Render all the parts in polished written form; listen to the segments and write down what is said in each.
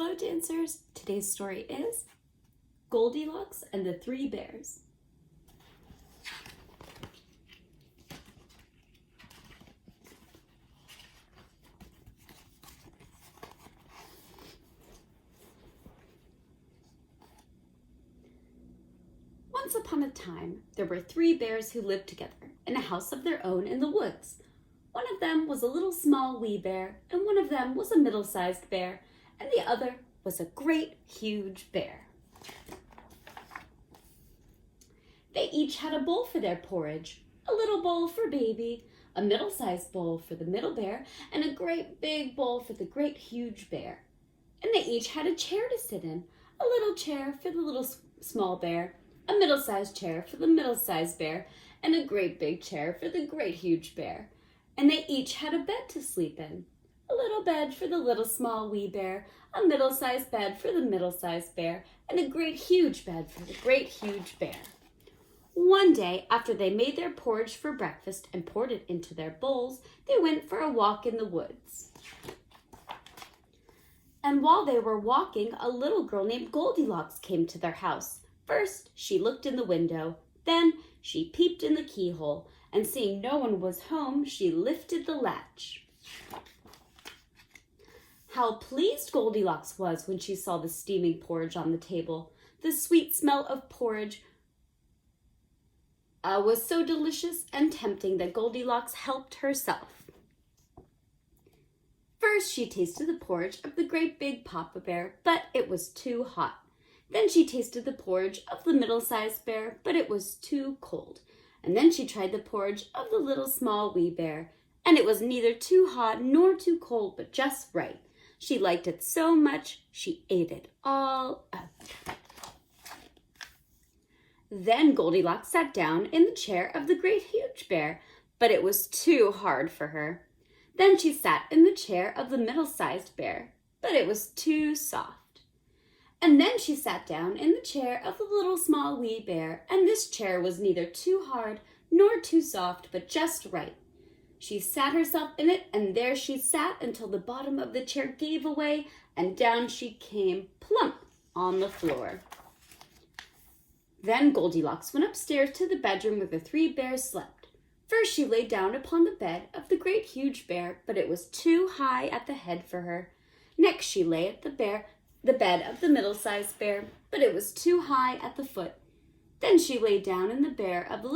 Hello dancers! Today's story is Goldilocks and the Three Bears. Once upon a time, there were three bears who lived together in a house of their own in the woods. One of them was a little small wee bear, and one of them was a middle-sized bear, and the other was a great huge bear. They each had a bowl for their porridge, a little bowl for baby, a middle-sized bowl for the middle bear, and a great big bowl for the great huge bear. And they each had a chair to sit in, a little chair for the little small bear, a middle-sized chair for the middle-sized bear, and a great big chair for the great huge bear. And they each had a bed to sleep in, a little bed for the little small wee bear, a middle-sized bed for the middle-sized bear, and a great huge bed for the great huge bear. One day, after they made their porridge for breakfast and poured it into their bowls, they went for a walk in the woods. And while they were walking, a little girl named Goldilocks came to their house. First, she looked in the window. Then, she peeped in the keyhole, and seeing no one was home, she lifted the latch. How pleased Goldilocks was when she saw the steaming porridge on the table. The sweet smell of porridge was so delicious and tempting that Goldilocks helped herself. First, she tasted the porridge of the great big Papa Bear, but it was too hot. Then she tasted the porridge of the middle-sized bear, but it was too cold. And then she tried the porridge of the little small wee bear, and it was neither too hot nor too cold, but just right. She liked it so much, she ate it all up. Then Goldilocks sat down in the chair of the great huge bear, but it was too hard for her. Then she sat in the chair of the middle-sized bear, but it was too soft. And then she sat down in the chair of the little small wee bear, and this chair was neither too hard nor too soft, but just right. She sat herself in it, and there she sat until the bottom of the chair gave away, and down she came plump on the floor. Then Goldilocks went upstairs to the bedroom where the three bears slept. First she lay down upon the bed of the great huge bear, but it was too high at the head for her. Next she lay at the bed of the middle-sized bear, but it was too high at the foot. Then she lay down in the bed of the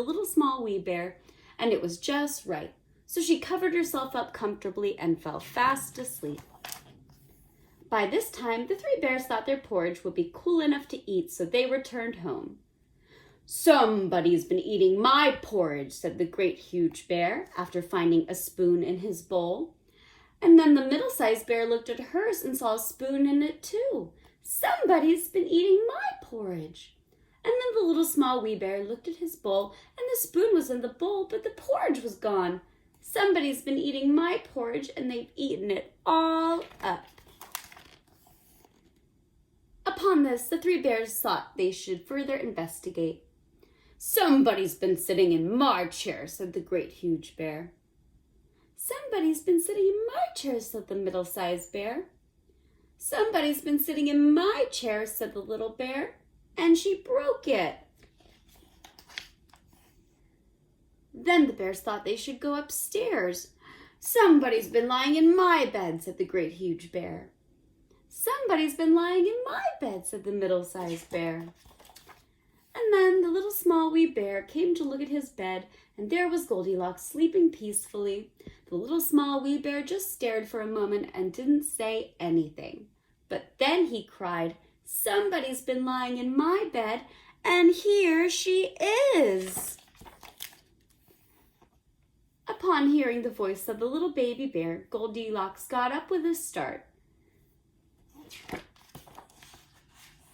little small wee bear, and it was just right. So she covered herself up comfortably and fell fast asleep. By this time, the three bears thought their porridge would be cool enough to eat, so they returned home. "Somebody's been eating my porridge," said the great huge bear, after finding a spoon in his bowl. And then the middle-sized bear looked at hers and saw a spoon in it too. "Somebody's been eating my porridge." And then the little small wee bear looked at his bowl, and the spoon was in the bowl, but the porridge was gone. "Somebody's been eating my porridge, and they've eaten it all up." Upon this, the three bears thought they should further investigate. "Somebody's been sitting in my chair," said the great huge bear. "Somebody's been sitting in my chair," said the middle-sized bear. "Somebody's been sitting in my chair," said the little bear, and she broke it. Then the bears thought they should go upstairs. "Somebody's been lying in my bed," said the great huge bear. "Somebody's been lying in my bed," said the middle-sized bear. And then the little small wee bear came to look at his bed, and there was Goldilocks sleeping peacefully. The little small wee bear just stared for a moment and didn't say anything. But then he cried, "Somebody's been lying in my bed, and here she is." Upon hearing the voice of the little baby bear, Goldilocks got up with a start.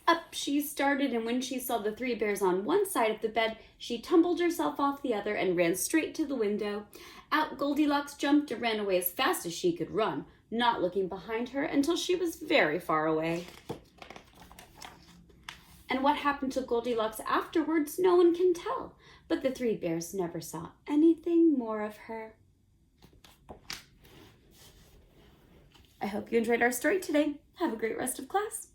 Up she started, and when she saw the three bears on one side of the bed, she tumbled herself off the other and ran straight to the window. Out Goldilocks jumped and ran away as fast as she could run, not looking behind her until she was very far away. And what happened to Goldilocks afterwards, no one can tell, but the three bears never saw anything more of her. I hope you enjoyed our story today. Have a great rest of class.